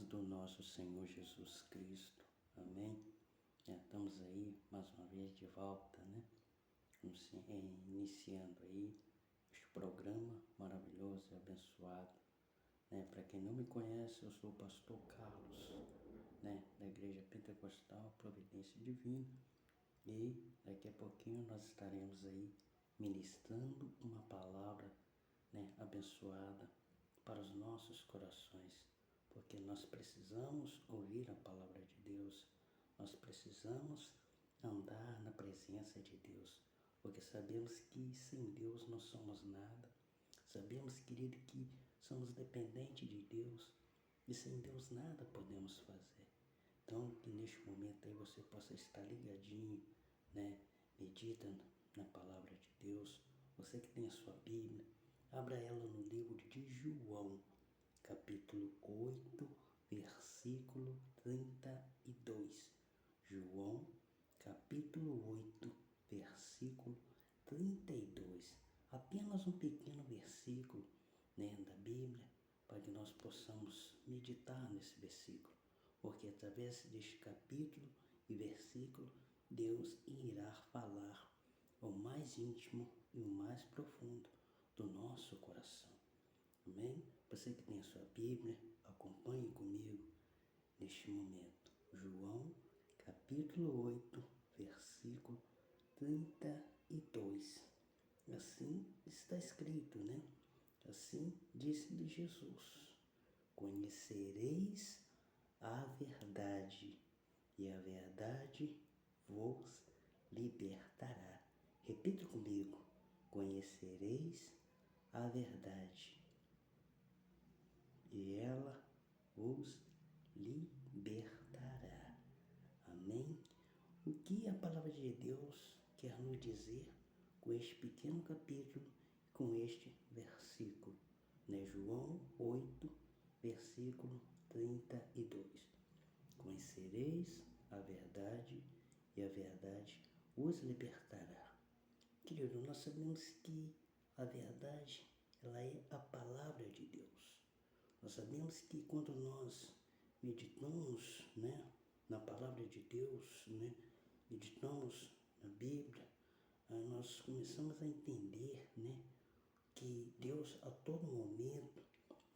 do nosso Senhor Jesus Cristo, amém? Estamos aí mais uma vez de volta, né? Iniciando aí este programa maravilhoso e abençoado, né? Para quem não me conhece, eu sou o pastor Carlos, né? Da Igreja Pentecostal Providência Divina, e daqui a pouquinho nós estaremos aí ministrando uma palavra, né? Abençoada para os nossos corações. Porque nós precisamos ouvir a palavra de Deus, nós precisamos andar na presença de Deus, porque sabemos que sem Deus não somos nada, sabemos, querido, que somos dependentes de Deus e sem Deus nada podemos fazer. Então, que neste momento aí você possa estar ligadinho, né? Medita na palavra de Deus. Você que tem a sua Bíblia, abra ela no livro de João, capítulo 8, versículo 32. João, capítulo 8, versículo 32. Apenas um pequeno versículo, né, da Bíblia, para que nós possamos meditar nesse versículo. Porque através deste capítulo e versículo, Deus irá falar o mais íntimo e o mais profundo do nosso coração. Amém? Você que tem a sua Bíblia, acompanhe comigo neste momento. João, capítulo 8, versículo 32. Assim está escrito, né? Assim disse-lhe Jesus: conhecereis a verdade, e a verdade vos libertará. Repita comigo: conhecereis a verdade, e ela os libertará. Amém? O que a palavra de Deus quer nos dizer com este pequeno capítulo, com este versículo? Né? João 8, versículo 32. Conhecereis a verdade, e a verdade os libertará. Querido, nós sabemos que a verdade, ela é a palavra de Deus. Nós sabemos que quando nós meditamos, né, na palavra de Deus, né, meditamos na Bíblia, nós começamos a entender, né, que Deus a todo momento,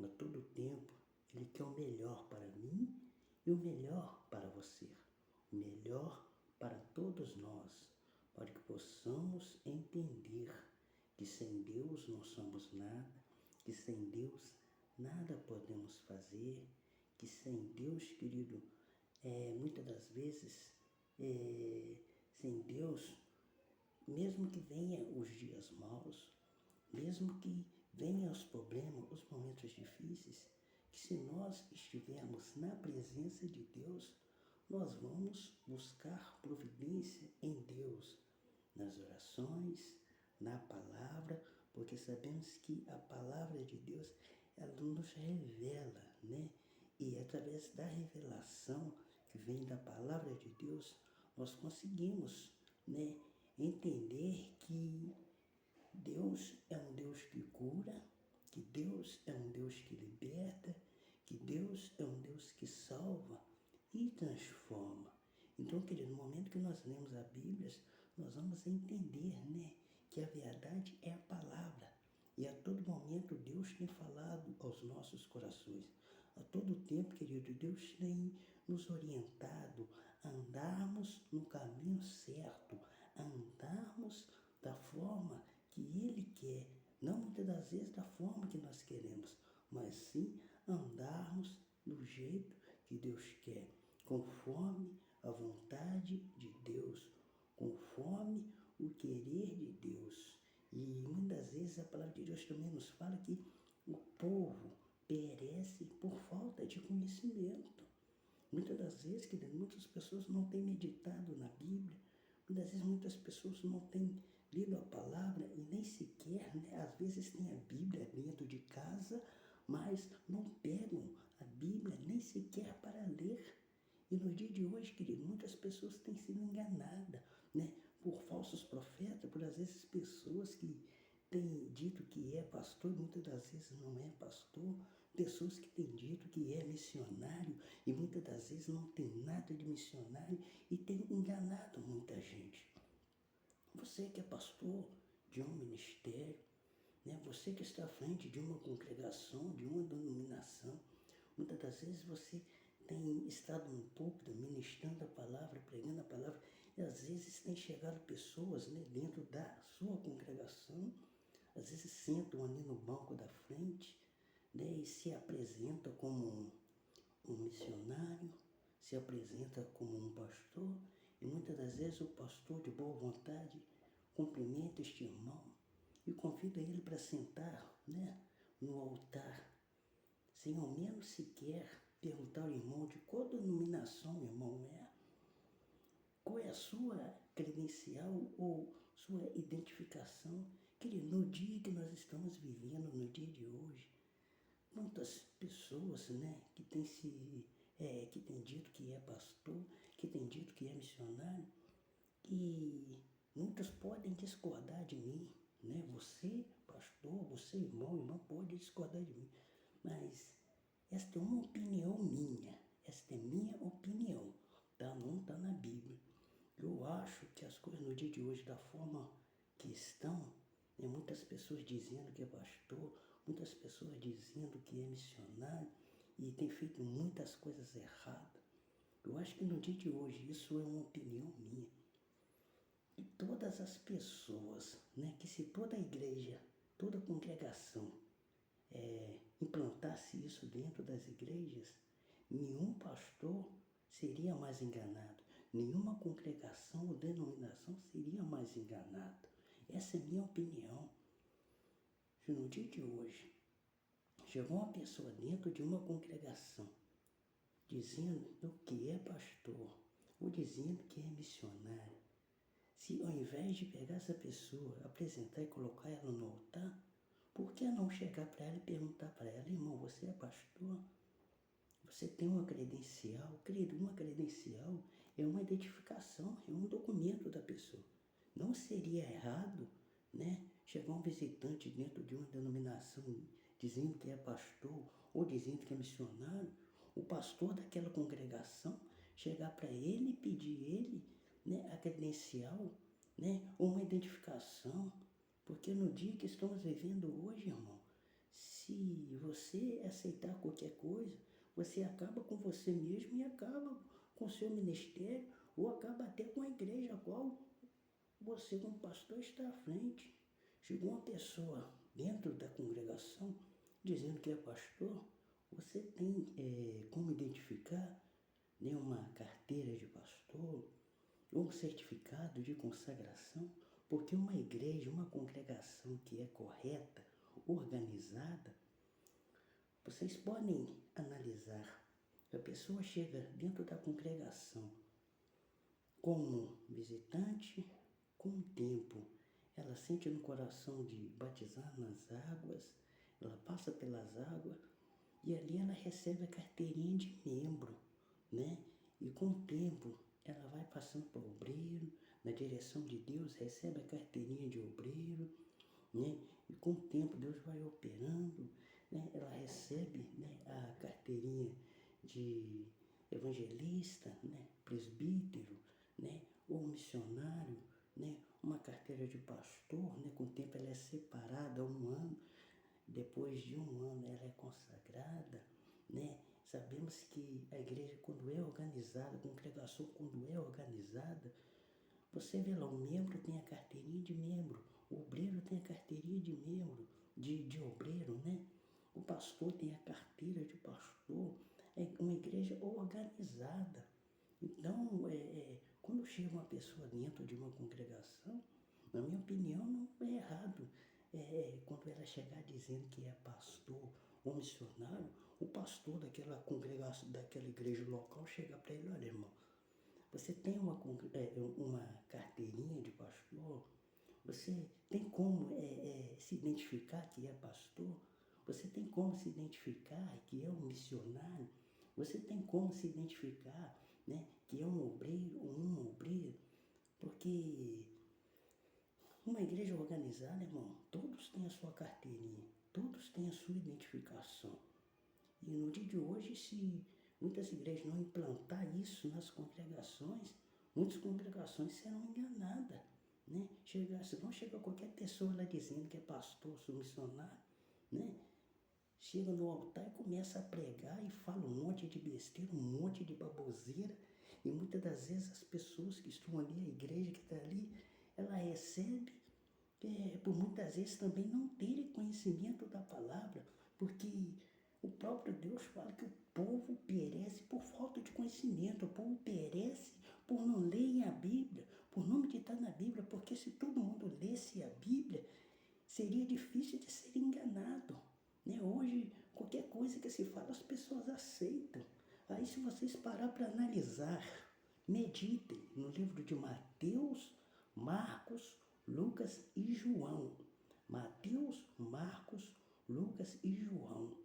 a todo tempo, Ele quer o melhor para mim e o melhor para você, o melhor para todos nós, para que possamos entender que sem Deus não somos nada, que sem Deus nada podemos fazer, que sem Deus, querido, muitas das vezes, sem Deus, mesmo que venham os dias maus, mesmo que venham os problemas, os momentos difíceis, que se nós estivermos na presença de Deus, nós vamos buscar providência em Deus, nas orações, na palavra, porque sabemos que a palavra de Deus, ela nos revela, né? E através da revelação que vem da palavra de Deus, nós conseguimos, né, entender que Deus é um Deus que cura, que Deus é um Deus que liberta, que Deus é um Deus que salva e transforma. Então, querido, no momento que nós lemos a Bíblia, nós vamos entender, né, que a verdade é a palavra. E a todo momento Deus tem falado aos nossos corações. A todo tempo, querido, Deus tem nos orientado a andarmos no caminho certo, a andarmos da forma que Ele quer, não muitas das vezes da forma que nós queremos, mas sim andarmos do jeito que Deus quer, conforme a vontade de Deus, conforme o querer de Deus. E muitas vezes a palavra de Deus também nos fala que o povo perece por falta de conhecimento. Muitas das vezes, querido, muitas pessoas não têm meditado na Bíblia, muitas vezes muitas pessoas não têm lido a palavra e nem sequer, né, às vezes tem a Bíblia dentro de casa, mas não pegam a Bíblia nem sequer para ler. E no dia de hoje, querido, muitas pessoas têm sido enganadas, né, por falsos profetas, por às vezes pessoas que tem dito que é pastor e muitas das vezes não é pastor. Pessoas que têm dito que é missionário e muitas das vezes não tem nada de missionário e tem enganado muita gente. Você que é pastor de um ministério, né? Você que está à frente de uma congregação, de uma denominação, muitas das vezes você tem estado no púlpito, ministrando a palavra, pregando a palavra, e às vezes tem chegado pessoas, né, dentro da sua congregação, às vezes sentam ali no banco da frente, né, e se apresentam como um missionário, se apresenta como um pastor, e muitas das vezes o pastor de boa vontade cumprimenta este irmão e convida ele para sentar, né, no altar, sem ao menos sequer perguntar ao irmão de qual denominação o irmão é, qual é a sua credencial ou sua identificação. Querido, no dia que nós estamos vivendo, no dia de hoje, muitas pessoas, né, que têm dito que é pastor, que têm dito que é missionário, e muitos podem discordar de mim, né? Você, pastor, você, irmão, pode discordar de mim, mas esta é uma opinião minha, esta é minha opinião, tá? Não está na Bíblia. Eu acho que as coisas no dia de hoje, da forma que estão, né, muitas pessoas dizendo que é pastor, muitas pessoas dizendo que é missionário e tem feito muitas coisas erradas. Eu acho que no dia de hoje, isso é uma opinião minha. E todas as pessoas, né, que se toda a igreja, toda a congregação implantasse isso dentro das igrejas, nenhum pastor seria mais enganado, nenhuma congregação ou denominação seria mais enganado. Essa é a minha opinião. Se no dia de hoje chegou uma pessoa dentro de uma congregação dizendo que é pastor ou dizendo que é missionário, se ao invés de pegar essa pessoa, apresentar e colocar ela no altar, por que não chegar para ela e perguntar para ela: irmão, você é pastor? Você tem uma credencial? Querido, uma credencial é uma identificação, é um documento da pessoa. Não seria errado, né, chegar um visitante dentro de uma denominação dizendo que é pastor ou dizendo que é missionário, o pastor daquela congregação chegar para ele e pedir ele, né, a credencial, né, uma identificação, porque no dia que estamos vivendo hoje, irmão, se você aceitar qualquer coisa, você acaba com você mesmo e acaba com o seu ministério ou acaba até com a igreja a qual você, como pastor, está à frente. Chegou uma pessoa dentro da congregação dizendo que é pastor, você tem como identificar, né, uma carteira de pastor ou um certificado de consagração, porque uma igreja, uma congregação que é correta, organizada, vocês podem analisar. A pessoa chega dentro da congregação como visitante, com o tempo ela sente no coração de batizar nas águas, ela passa pelas águas e ali ela recebe a carteirinha de membro, né? E com o tempo ela vai passando para o obreiro, na direção de Deus, recebe a carteirinha de obreiro, né? E com o tempo Deus vai operando, né? Ela recebe, né, a carteirinha de evangelista, né, presbítero, né, ou missionário, né, uma carteira de pastor, né, com o tempo ela é separada 1 ano, depois de 1 ano ela é consagrada, né? Sabemos que a igreja, quando é organizada, a congregação, quando é organizada, você vê lá, o membro tem a carteirinha de membro, o obreiro tem a carteirinha de membro, de obreiro, né? O pastor tem a carteira de pastor. É uma igreja organizada. Então, quando chega uma pessoa dentro de uma congregação, na minha opinião, não é errado. Quando ela chegar dizendo que é pastor ou missionário, o pastor daquela congregação, daquela igreja local, chega para ele: olha, irmão, você tem uma carteirinha de pastor? Você tem como se identificar que é pastor? Você tem como se identificar que é um missionário? Você tem como se identificar, né, que é um obreiro ou uma obreira? Porque Uma igreja organizada, irmão, todos têm a sua carteirinha, todos têm a sua identificação. E no dia de hoje, se muitas igrejas não implantar isso nas congregações, muitas congregações serão enganadas. Né? Senão chega qualquer pessoa lá dizendo que é pastor, sou missionário, né? Chega no altar e começa a pregar e fala um monte de besteira, um monte de baboseira. E muitas das vezes as pessoas que estão ali, a igreja que está ali, ela recebe, por muitas vezes também não terem conhecimento da palavra, porque o próprio Deus fala que o povo perece por falta de conhecimento, o povo perece por não lerem a Bíblia, por não meditar na Bíblia, porque se todo mundo lesse a Bíblia, seria difícil de ser enganado. Né? Hoje, qualquer coisa que se fala, as pessoas aceitam. Aí se vocês parar para analisar, meditem no livro de Mateus, Marcos, Lucas e João. Mateus, Marcos, Lucas e João.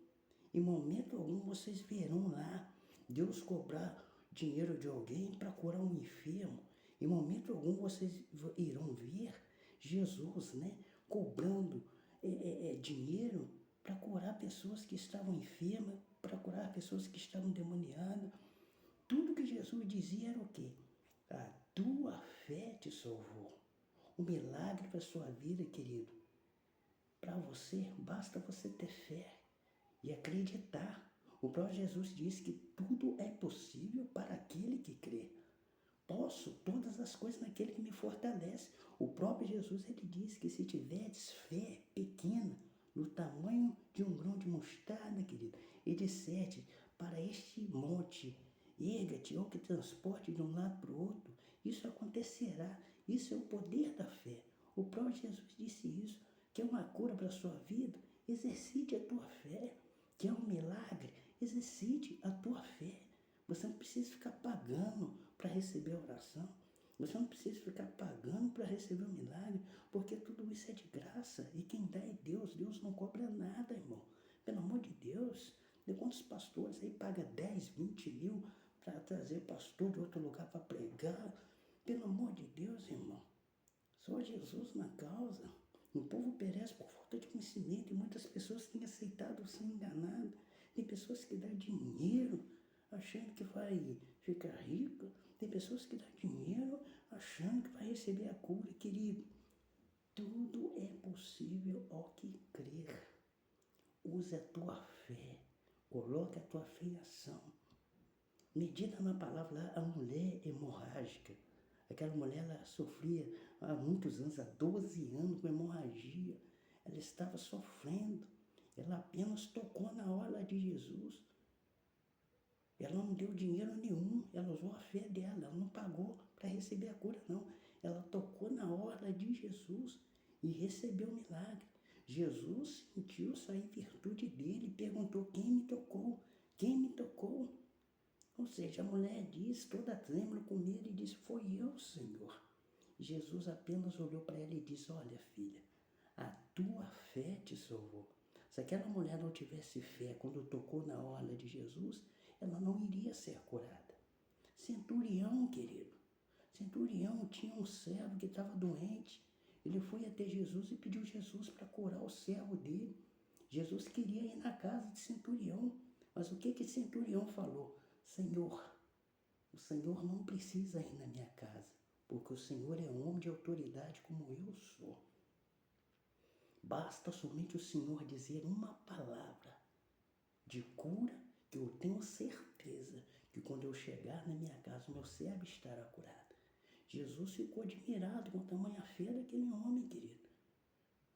Em momento algum vocês verão lá Deus cobrar dinheiro de alguém para curar um enfermo. Em momento algum vocês irão ver Jesus, né, cobrando dinheiro para curar pessoas que estavam enfermas, para curar pessoas que estavam demoniadas. Tudo que Jesus dizia era o quê? A tua fé te salvou. Um milagre para a sua vida, querido. Para você, basta você ter fé e acreditar. O próprio Jesus disse que tudo é possível para aquele que crê. Posso todas as coisas naquele que me fortalece. O próprio Jesus, ele disse que se tiveres fé pequena, no tamanho de um grão de mostarda, querido, e disserte para este monte, erga-te ou que transporte de um lado para o outro, isso acontecerá. Isso é o poder da fé. O próprio Jesus disse isso, que é uma cura para a sua vida, exercite a tua fé. Que é um milagre, exercite a tua fé. Você não precisa ficar pagando para receber a oração. Você não precisa ficar pagando para receber o milagre, porque tudo isso é de graça. E quem dá é Deus. Deus não cobra nada, irmão. Pelo amor de Deus. De quantos pastores aí pagam 10, 20 mil para trazer pastor de outro lugar para pregar? Pelo amor de Deus, irmão. Só Jesus na causa. O povo perece por falta de conhecimento e muitas pessoas têm aceitado ser enganadas. Tem pessoas que dão dinheiro achando que vai ficar rico. Tem pessoas que dão dinheiro achando que vai receber a cura. Querido, tudo é possível ao que crer. Use a tua fé. Coloque a tua fé em ação. Medita na palavra lá, a mulher hemorrágica. Aquela mulher, ela sofria há muitos anos, há 12 anos, com hemorragia. Ela estava sofrendo. Ela apenas tocou na orla de Jesus. Ela não deu dinheiro nenhum. Ela usou a fé dela. Ela não pagou para receber a cura, não. Ela tocou na orla de Jesus e recebeu o milagre. Jesus sentiu sair virtude dele e perguntou: quem me tocou? Quem me tocou? Ou seja, a mulher disse, toda trêmula com medo, e disse: foi eu, Senhor. Jesus apenas olhou para ela e disse: olha, filha, a tua fé te salvou. Se aquela mulher não tivesse fé quando tocou na orla de Jesus, ela não iria ser curada. Centurião, querido, Centurião tinha um servo que estava doente. Ele foi até Jesus e pediu Jesus para curar o servo dele. Jesus queria ir na casa de Centurião, mas o que Centurião falou? Senhor, o Senhor não precisa ir na minha casa, porque o Senhor é um homem de autoridade como eu sou. Basta somente o Senhor dizer uma palavra de cura, que eu tenho certeza que quando eu chegar na minha casa, o meu servo estará curado. Jesus ficou admirado com a tamanha fé daquele homem, querido.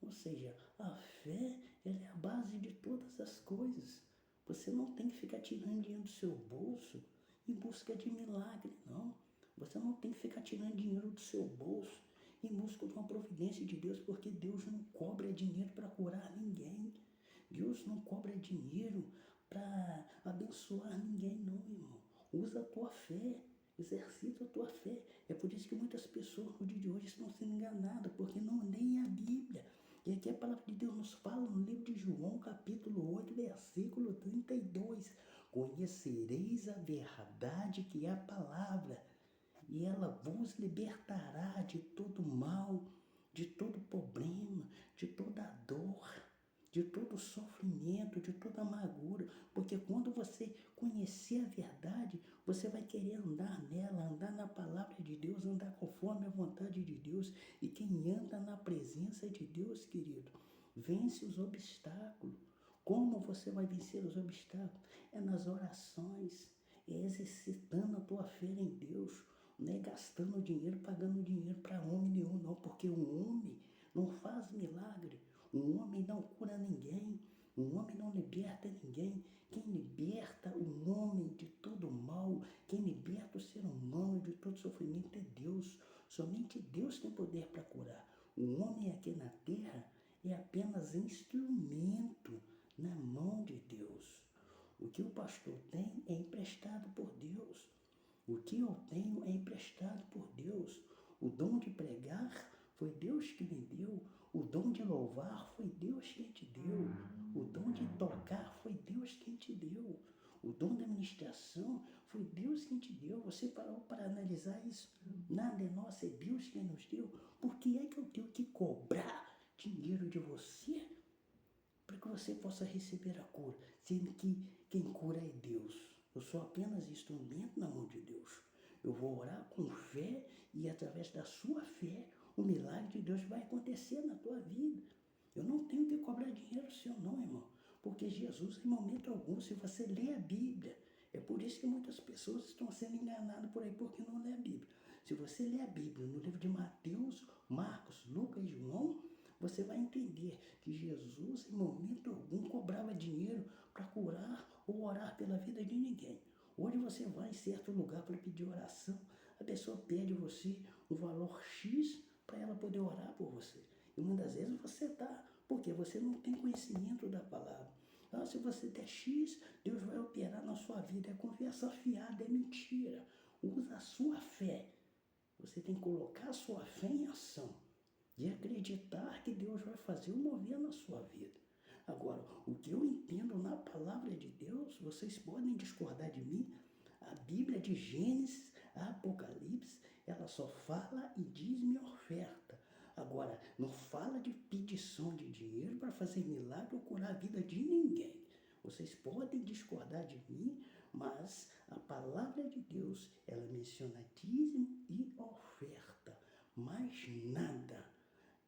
Ou seja, a fé, ela é a base de todas as coisas. Você não tem que ficar tirando dinheiro do seu bolso em busca de milagre, não. Você não tem que ficar tirando dinheiro do seu bolso em busca de uma providência de Deus, porque Deus não cobra dinheiro para curar ninguém. Deus não cobra dinheiro para abençoar ninguém, não, irmão. Usa a tua fé, exercita a tua fé. É por isso que muitas pessoas no dia de hoje estão sendo enganadas, porque não leem a Bíblia. E aqui a palavra de Deus nos fala no livro de João, capítulo 8, versículo 32. Conhecereis a verdade, que é a palavra, e ela vos libertará de todo mal, de todo problema, de toda dor, de todo sofrimento, de toda amargura, porque quando você conhecer a verdade, você vai querer andar nela, andar na palavra de Deus, andar conforme a vontade de Deus. E quem anda na presença de Deus, querido, vence os obstáculos. Como você vai vencer os obstáculos? É nas orações, é exercitando a tua fé em Deus, não é gastando dinheiro, pagando dinheiro para homem nenhum, não, porque um homem não faz milagre, um homem não cura ninguém, um homem não liberta ninguém. Quem liberta o homem de todo mal, quem liberta o ser humano de todo sofrimento é Deus. Somente Deus tem poder para curar. O homem aqui na terra é apenas instrumento na mão de Deus. O que o pastor tem é emprestado por Deus. O que eu tenho é emprestado por Deus. O dom de pregar foi Deus que me deu. O dom de louvar foi Deus quem te deu. O dom de tocar foi Deus quem te deu. O dom da ministração foi Deus quem te deu. Você parou para analisar isso? Nada é nosso, é Deus quem nos deu. Por que é que eu tenho que cobrar dinheiro de você para que você possa receber a cura, sendo que quem cura é Deus? Eu sou apenas instrumento na mão de Deus. Eu vou orar com fé e através da sua fé, o milagre de Deus vai acontecer na tua vida. Eu não tenho que cobrar dinheiro seu não, irmão, porque Jesus, em momento algum, se você lê a Bíblia, é por isso que muitas pessoas estão sendo enganadas por aí porque não lê a Bíblia. Se você lê a Bíblia no livro de Mateus, Marcos, Lucas e João, você vai entender que Jesus, em momento algum, cobrava dinheiro para curar ou orar pela vida de ninguém. Hoje você vai em certo lugar para pedir oração, a pessoa pede você um valor X para ela poder orar por você. E muitas vezes você está, porque você não tem conhecimento da palavra. Ah, se você der X, Deus vai operar na sua vida. É conversa fiada, é mentira. Usa a sua fé. Você tem que colocar a sua fé em ação e acreditar que Deus vai fazer um mover na sua vida. Agora, o que eu entendo na palavra de Deus, vocês podem discordar de mim, a Bíblia de Gênesis a Apocalipse, ela só fala e diz minha oferta. Agora, não fala de pedição de dinheiro para fazer milagre ou curar a vida de ninguém. Vocês podem discordar de mim, mas a palavra de Deus, ela menciona dízimo e oferta. Mais nada.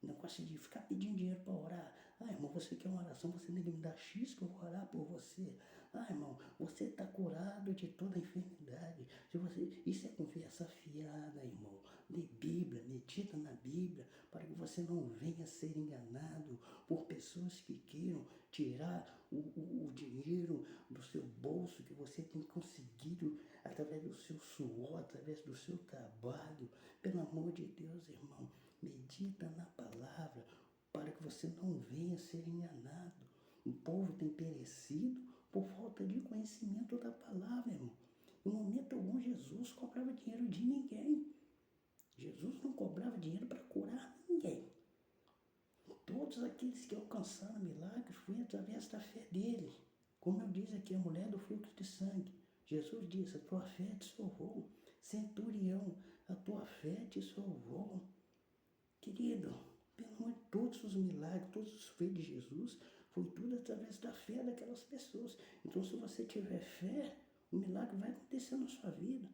Negócio de ficar pedindo dinheiro para orar. Ah, irmão, você quer uma oração, você tem que me dar X que eu vou orar por você. Ah, irmão, você está curado de toda enfermidade. Isso é conversa fiada, irmão. Lê Bíblia, medita na Bíblia, para que você não venha ser enganado por pessoas que queiram tirar o dinheiro do seu bolso que você tem conseguido através do seu suor, através do seu trabalho. Pelo amor de Deus, irmão. Medita na palavra para que você não venha ser enganado. O povo tem perecido por falta de conhecimento da palavra, irmão. Em momento algum, Jesus cobrava dinheiro de ninguém. Jesus não cobrava dinheiro para curar ninguém. Todos aqueles que alcançaram milagres foi através da fé dele. Como eu disse aqui, a mulher do fluxo de sangue. Jesus disse, a tua fé te salvou. Centurião, a tua fé te salvou. Querido, pelo amor de todos os milagres, todos os feitos de Jesus, foi tudo através da fé daquelas pessoas. Então, se você tiver fé, o milagre vai acontecer na sua vida.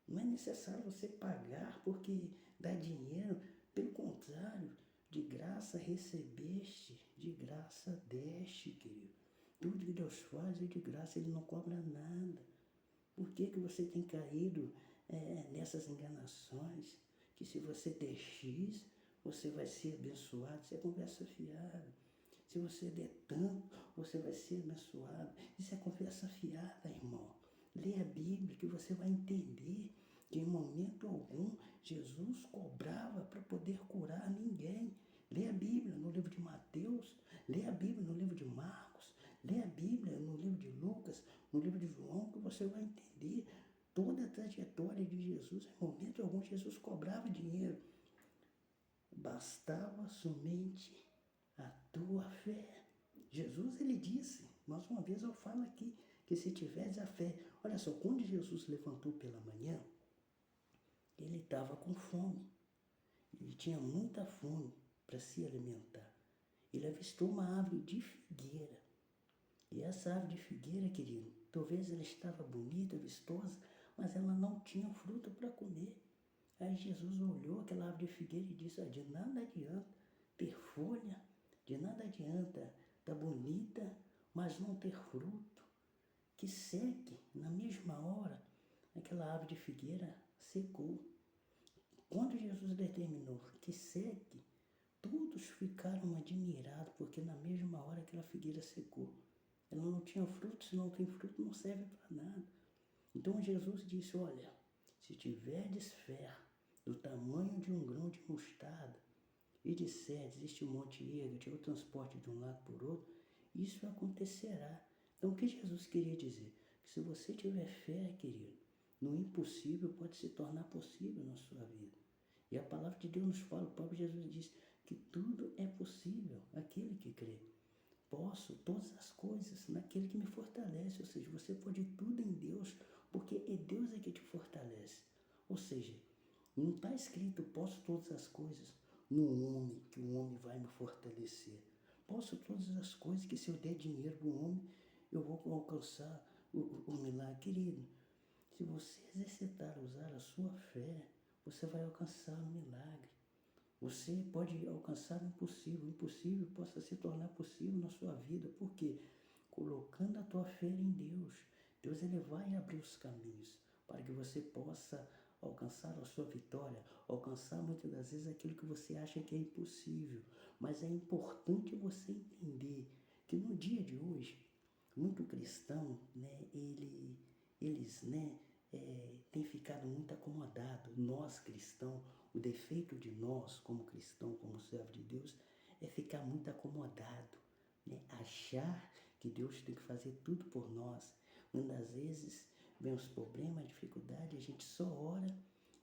Não é necessário você pagar porque dá dinheiro. Pelo contrário, de graça recebeste, de graça deste, querido. Tudo que Deus faz é de graça, Ele não cobra nada. Por que você tem caído nessas enganações? Que se você der X, você vai ser abençoado. Isso é conversa fiada. Se você der tanto, você vai ser abençoado. Isso é conversa fiada, irmão. Lê a Bíblia que você vai entender que em momento algum Jesus cobrava para poder curar ninguém. Lê a Bíblia no livro de Mateus, lê a Bíblia no livro de Marcos, lê a Bíblia no livro de Lucas, no livro de João, que você vai entender toda a trajetória de Jesus. Em momento algum, Jesus cobrava dinheiro. Bastava somente a tua fé. Jesus, ele disse, mais uma vez eu falo aqui, que se tivesse a fé. Olha só, quando Jesus levantou pela manhã, ele estava com fome. Ele tinha muita fome. para se alimentar. Ele avistou uma árvore de figueira. E essa árvore de figueira, querido, talvez ela estava bonita, vistosa, mas ela não tinha fruto para comer. Aí Jesus olhou aquela árvore de figueira e disse: de nada adianta ter folha, de nada adianta estar bonita, mas não ter fruto. Que seque, na mesma hora, aquela árvore de figueira secou. Quando Jesus determinou que seque, todos ficaram admirados, porque na mesma hora aquela figueira secou. Ela não tinha fruto, se não tem fruto não serve para nada. Então Jesus disse: olha, se tiverdes fé do tamanho de um grão de mostarda, e disserdes este monte ergue-te, eu transporte de um lado por outro, isso acontecerá. Então o que Jesus queria dizer? Que se você tiver fé, querido, no impossível pode se tornar possível na sua vida. E a palavra de Deus nos fala, o próprio Jesus diz que tudo é possível aquele que crê. Posso todas as coisas naquele que me fortalece, ou seja, você pode tudo em Deus, porque é Deus que te fortalece. Ou seja, não está escrito posso todas as coisas no homem, que o homem vai me fortalecer. Posso todas as coisas que se eu der dinheiro para o homem, eu vou alcançar o milagre. Querido, se você exercitar, usar a sua fé, você vai alcançar o milagre. Você pode alcançar o impossível. O impossível possa se tornar possível na sua vida. Por quê? Colocando a tua fé em Deus. Deus ele vai abrir os caminhos para que você possa alcançar a sua vitória, alcançar muitas das vezes aquilo que você acha que é impossível. Mas é importante você entender que no dia de hoje, muito cristão, né, eles têm ficado muito acomodados. Nós cristãos, o defeito de nós como cristão, como servo de Deus, é ficar muito acomodado, né? Achar que Deus tem que fazer tudo por nós. Muitas vezes vem os problemas, a dificuldade, a gente só ora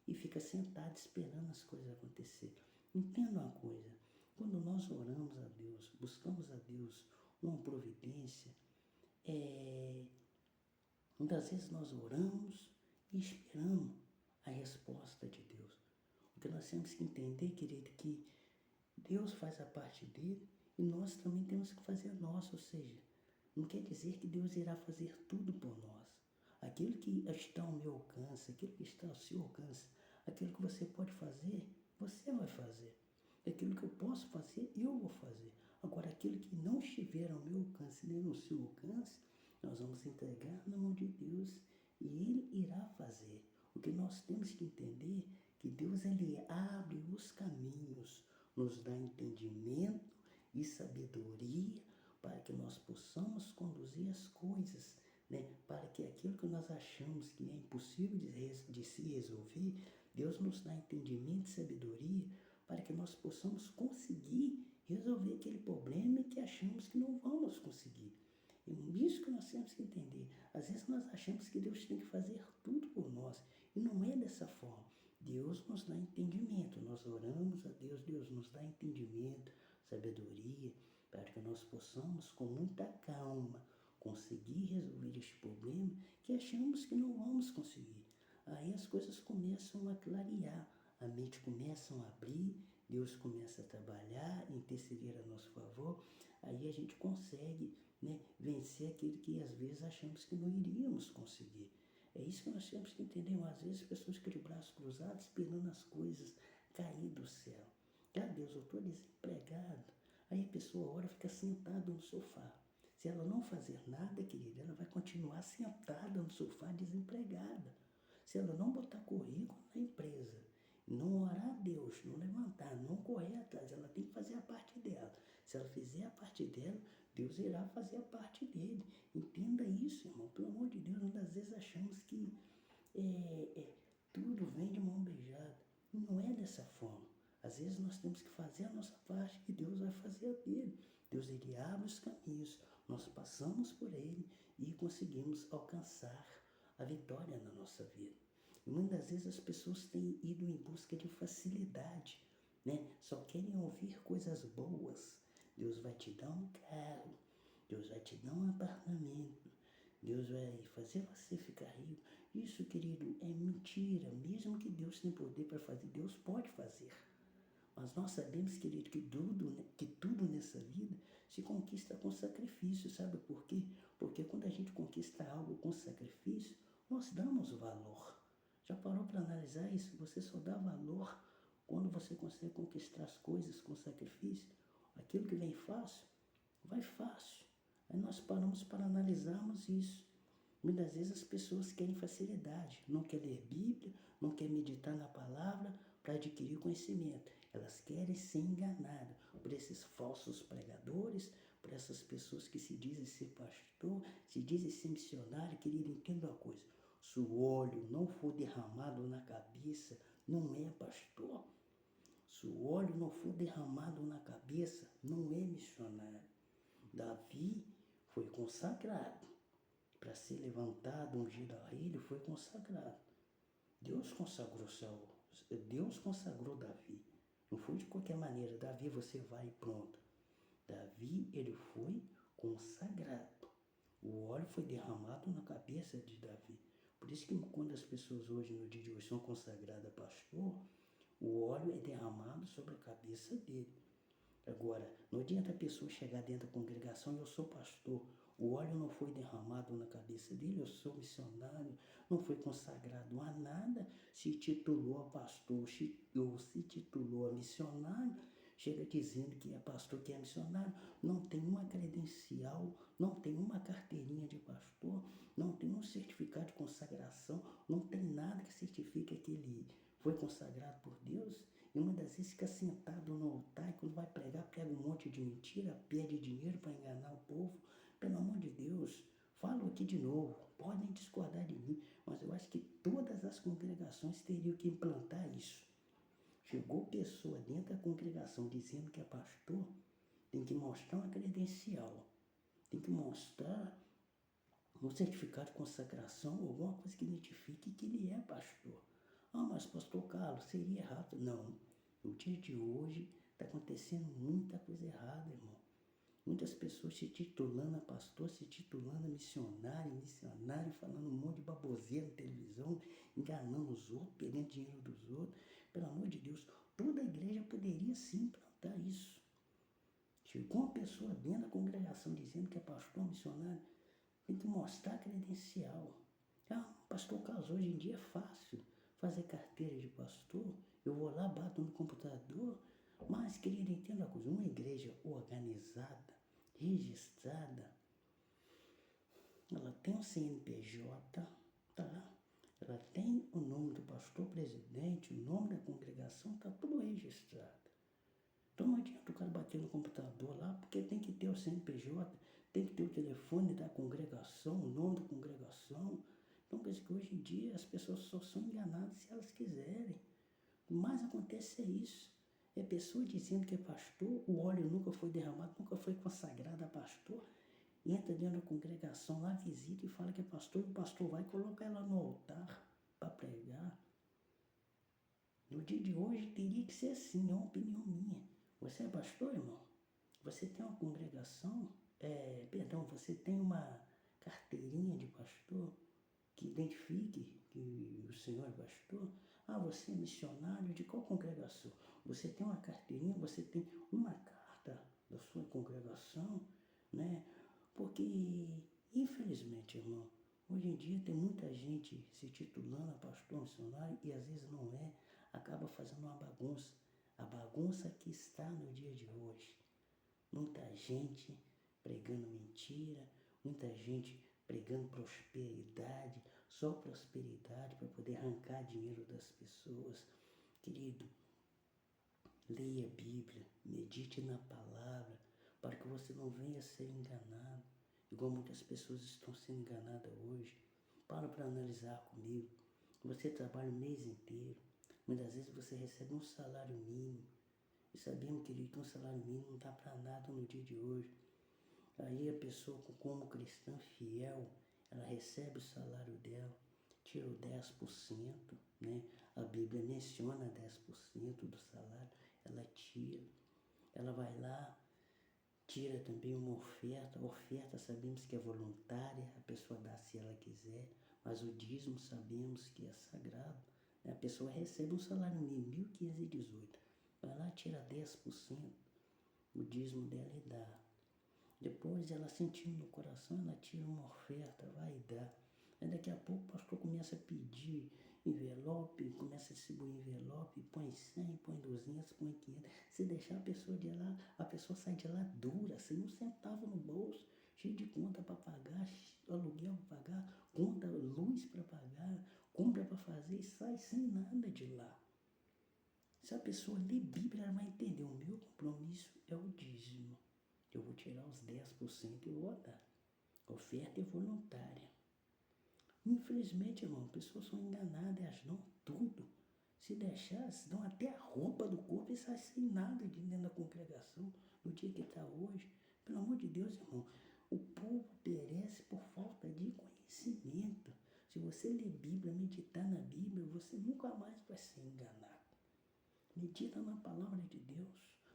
e fica sentado esperando as coisas acontecer. Entenda uma coisa, quando nós oramos a Deus, buscamos a Deus uma providência, muitas vezes nós oramos e esperamos a resposta de Deus. O que nós temos que entender, querido, que Deus faz a parte dele e nós também temos que fazer a nossa. Ou seja, não quer dizer que Deus irá fazer tudo por nós. Aquilo que está ao meu alcance, aquilo que está ao seu alcance, aquilo que você pode fazer, você vai fazer. Aquilo que eu posso fazer, eu vou fazer. Agora, aquilo que não estiver ao meu alcance, nem no seu alcance, nós vamos entregar na mão de Deus e Ele irá fazer. O que nós temos que entender é que Deus ele abre os caminhos, nos dá entendimento e sabedoria para que nós possamos conduzir as coisas, né? Para que aquilo que nós achamos que é impossível de se resolver, Deus nos dá entendimento e sabedoria para que nós possamos conseguir resolver aquele problema que achamos que não vamos conseguir. É isso que nós temos que entender. Às vezes nós achamos que Deus tem que fazer tudo por nós. E não é dessa forma. Deus nos dá entendimento. Nós oramos a Deus, Deus nos dá entendimento, sabedoria, para que nós possamos, com muita calma, conseguir resolver este problema que achamos que não vamos conseguir. Aí as coisas começam a clarear, a mente começa a abrir, Deus começa a trabalhar, interceder a nosso favor, aí a gente consegue, né, vencer aquilo que às vezes achamos que não iríamos conseguir. É isso que nós temos que entender. Às vezes as pessoas ficam de braços cruzados esperando as coisas cair do céu. Deus, eu estou desempregado. Aí a pessoa ora, fica sentada no sofá. Se ela não fazer nada, querida, ela vai continuar sentada no sofá desempregada. Se ela não botar currículo na empresa, não orar a Deus, não levantar, não correr atrás, ela tem que fazer a parte dela. Se ela fizer a parte dela, Deus irá fazer a parte dele. Entenda isso, irmão. Pelo amor de Deus, muitas vezes achamos que tudo vem de mão beijada. E não é dessa forma. Às vezes nós temos que fazer a nossa parte e Deus vai fazer a dele. Deus ele abre os caminhos, nós passamos por ele e conseguimos alcançar a vitória na nossa vida. E muitas vezes as pessoas têm ido em busca de facilidade, né? Só querem ouvir coisas boas. Deus vai te dar um carro, Deus vai te dar um apartamento, Deus vai fazer você ficar rico. Isso, querido, é mentira. Mesmo que Deus tenha poder para fazer, Deus pode fazer. Mas nós sabemos, querido, que tudo nessa vida se conquista com sacrifício. Sabe por quê? Porque quando a gente conquista algo com sacrifício, nós damos valor. Já parou para analisar isso? Você só dá valor quando você consegue conquistar as coisas com sacrifício. Aquilo que vem fácil, vai fácil. Aí nós paramos para analisarmos isso. Muitas vezes as pessoas querem facilidade, não querem ler Bíblia, não querem meditar na palavra para adquirir conhecimento. Elas querem ser enganadas por esses falsos pregadores, por essas pessoas que se dizem ser pastor, se dizem ser missionário. Querido, entenda uma coisa: se o óleo não for derramado na cabeça, não é pastor. Se o óleo não for derramado na cabeça, não é missionário. Davi foi consagrado. Para ser levantado, ungido a rei, ele foi consagrado. Deus consagrou Saul. Deus consagrou Davi. Não foi de qualquer maneira. Davi, você vai e pronto. Davi, ele foi consagrado. O óleo foi derramado na cabeça de Davi. Por isso que quando as pessoas hoje, no dia de hoje, são consagradas a pastor, o óleo é derramado sobre a cabeça dele. Agora, não adianta a pessoa chegar dentro da congregação e eu sou pastor. O óleo não foi derramado na cabeça dele, eu sou missionário, não foi consagrado a nada, se titulou a pastor ou se titulou a missionário, chega dizendo que é pastor, que é missionário, não tem uma credencial, não tem uma carteirinha de pastor, não tem um certificado de consagração, não tem nada que certifique que ele foi consagrado por Deus. E uma das vezes fica sentado no altar e quando vai pregar, prega um monte de mentira, pede dinheiro para enganar o povo. Pelo amor de Deus, falo aqui de novo, podem discordar de mim, mas eu acho que todas as congregações teriam que implantar isso. Chegou pessoa dentro da congregação dizendo que é pastor, tem que mostrar uma credencial, tem que mostrar um certificado de consagração, alguma coisa que identifique que ele é pastor. Ah, mas pastor Carlos, seria errado. Não, no dia de hoje está acontecendo muita coisa errada, irmão. Muitas pessoas se titulando a pastor, se titulando a missionário, falando um monte de baboseira na televisão, enganando os outros, pegando dinheiro dos outros. Pelo amor de Deus, toda a igreja poderia sim implantar isso. Chegou uma pessoa dentro da congregação dizendo que é pastor, missionário, tem que mostrar a credencial. Ah, pastor Carlos, hoje em dia é fácil fazer carteira de pastor. Eu vou lá, bato no computador. Mas, querido, entenda uma coisa, uma igreja organizada, registrada, ela tem um CNPJ, tá? Ela tem o nome do pastor presidente, o nome da congregação, tá tudo registrado. Então não adianta o cara bater no computador lá, porque tem que ter o CNPJ, tem que ter o telefone da congregação, o nome da congregação. Então quer dizer que hoje em dia as pessoas só são enganadas se elas quiserem. O mais acontece é isso. É pessoa dizendo que é pastor, o óleo nunca foi derramado, nunca foi consagrado a pastor, entra dentro da congregação lá, visita e fala que é pastor, e o pastor vai colocar ela no altar para pregar. No dia de hoje teria que ser assim, é uma opinião minha. Você é pastor, irmão? Você tem uma congregação? Você tem uma carteirinha de pastor que identifique que o senhor é pastor? Ah, você é missionário de qual congregação? Você tem uma carteirinha, você tem uma carta da sua congregação, né? Porque, infelizmente, irmão, hoje em dia tem muita gente se titulando a pastor missionário e às vezes não é, acaba fazendo uma bagunça. A bagunça que está no dia de hoje. Muita gente pregando mentira, muita gente pregando prosperidade, só prosperidade para poder arrancar dinheiro das pessoas. Querido, leia a Bíblia, medite na palavra, para que você não venha a ser enganado, igual muitas pessoas estão sendo enganadas hoje. Para analisar comigo. Você trabalha o mês inteiro, muitas vezes você recebe um salário mínimo, e sabemos, querido, que um salário mínimo não dá para nada no dia de hoje. Aí a pessoa, como cristã fiel, ela recebe o salário dela, tira o 10%, né? A Bíblia menciona 10% do salário, ela tira. Ela vai lá, tira também uma oferta. A oferta sabemos que é voluntária, a pessoa dá se ela quiser, mas o dízimo sabemos que é sagrado. A pessoa recebe um salário mínimo, 1.518. Vai lá, tira 10%, o dízimo dela e dá. Depois ela sentiu no coração, ela tira uma oferta, vai e dá. Aí daqui a pouco o pastor começa a pedir envelope, começa a distribuir envelope, põe 100, põe 200, põe 500. Se deixar a pessoa de lá, a pessoa sai de lá dura, sem um centavo no bolso, cheio de conta para pagar, aluguel para pagar, conta, luz para pagar, compra para fazer e sai sem nada de lá. Se a pessoa ler Bíblia, ela vai entender, o meu compromisso é o dízimo. Eu vou tirar os 10% e vou dar. Oferta é voluntária. Infelizmente, irmão, pessoas são enganadas, elas dão tudo. Se deixar, elas dão até a roupa do corpo e saem sem nada de dentro da congregação, no dia que está hoje. Pelo amor de Deus, irmão, o povo perece por falta de conhecimento. Se você ler Bíblia, meditar na Bíblia, você nunca mais vai ser enganado. Medita na palavra de Deus.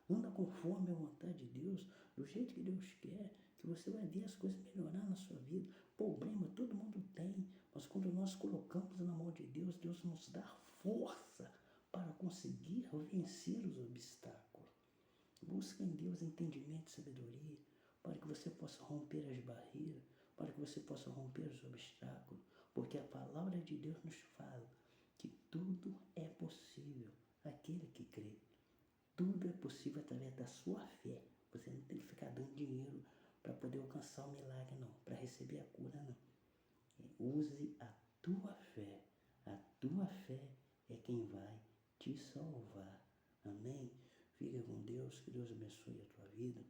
Anda conforme a vontade de Deus, do jeito que Deus quer, que você vai ver as coisas melhorar na sua vida. Problema todo mundo tem, mas quando nós colocamos na mão de Deus, Deus nos dá força para conseguir vencer os obstáculos. Busque em Deus entendimento e sabedoria, para que você possa romper as barreiras, para que você possa romper os obstáculos, porque a palavra de Deus nos fala que tudo é possível aquele que crê. Tudo é possível através da sua fé. Você não tem que ficar dando dinheiro para poder alcançar o milagre, não. Para receber a cura, não. Use a tua fé. A tua fé é quem vai te salvar. Amém? Fica com Deus. Que Deus abençoe a tua vida.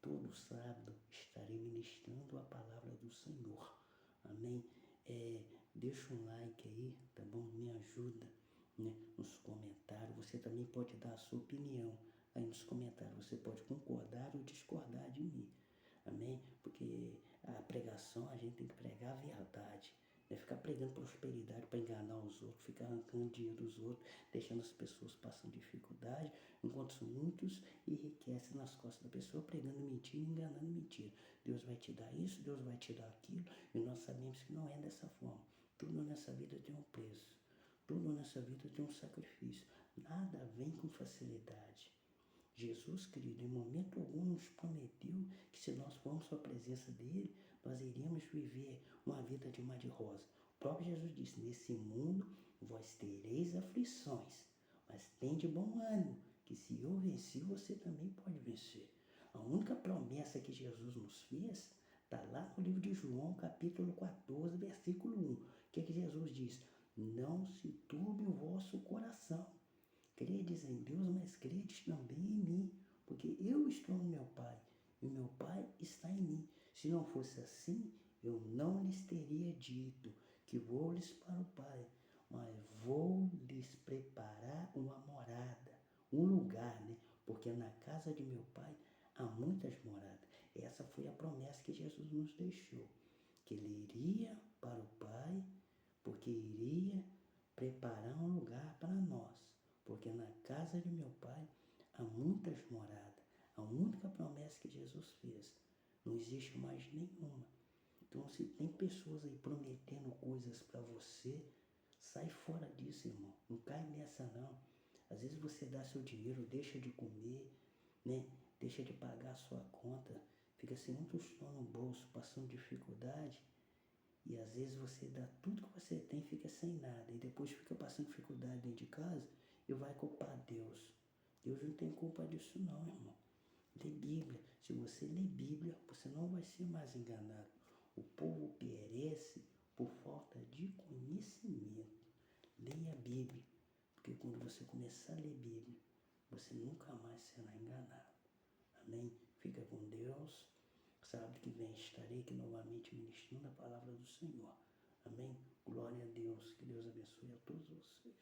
Todo sábado estarei ministrando a palavra do Senhor. Amém? Deixa um like aí, tá bom? Me ajuda, né, nos comentários. Você também pode dar a sua opinião aí nos comentários. Você pode concordar ou discordar de mim. Amém? Porque a pregação, a gente tem que pregar a verdade. É ficar pregando prosperidade para enganar os outros, ficar arrancando dinheiro dos outros, deixando as pessoas passando dificuldade, enquanto muitos enriquecem nas costas da pessoa, pregando mentira, enganando mentira. Deus vai te dar isso, Deus vai te dar aquilo, e nós sabemos que não é dessa forma. Tudo nessa vida tem um preço, tudo nessa vida tem um sacrifício. Nada vem com facilidade. Jesus, querido, em momento algum nos prometeu que se nós formos para a presença dele, nós iríamos viver uma vida de mar de rosa. O próprio Jesus disse, nesse mundo vós tereis aflições, mas tende bom ânimo, que se eu venci, você também pode vencer. A única promessa que Jesus nos fez está lá no livro de João, capítulo 14, versículo 1. O que é que Jesus diz? Não se turbe o vosso coração. Credes em Deus, mas credes também em mim, porque eu estou no meu Pai, e meu Pai está em mim. Se não fosse assim, eu não lhes teria dito que vou-lhes para o Pai, mas vou lhes preparar uma morada, um lugar, né? Porque na casa de meu Pai há muitas moradas. Essa foi a promessa que Jesus nos deixou, que Ele iria para o Pai, porque iria preparar um lugar para nós. Porque na casa de meu Pai há muitas moradas. A única promessa que Jesus fez, não existe mais nenhuma. Então, se tem pessoas aí prometendo coisas para você, sai fora disso, irmão. Não cai nessa, não. Às vezes você dá seu dinheiro, deixa de comer, né? Deixa de pagar a sua conta, fica sem um tostão no bolso, passando dificuldade. E às vezes você dá tudo que você tem e fica sem nada. E depois fica passando dificuldade dentro de casa e vai culpar Deus. Deus não tem culpa disso não, irmão. Lê Bíblia. Se você lê Bíblia, você não vai ser mais enganado. O povo perece por falta de conhecimento. Leia a Bíblia. Porque quando você começar a ler Bíblia, você nunca mais será enganado. Amém? Fica com Deus. Sábado que vem estarei aqui novamente ministrando a palavra do Senhor. Amém? Glória a Deus. Que Deus abençoe a todos vocês.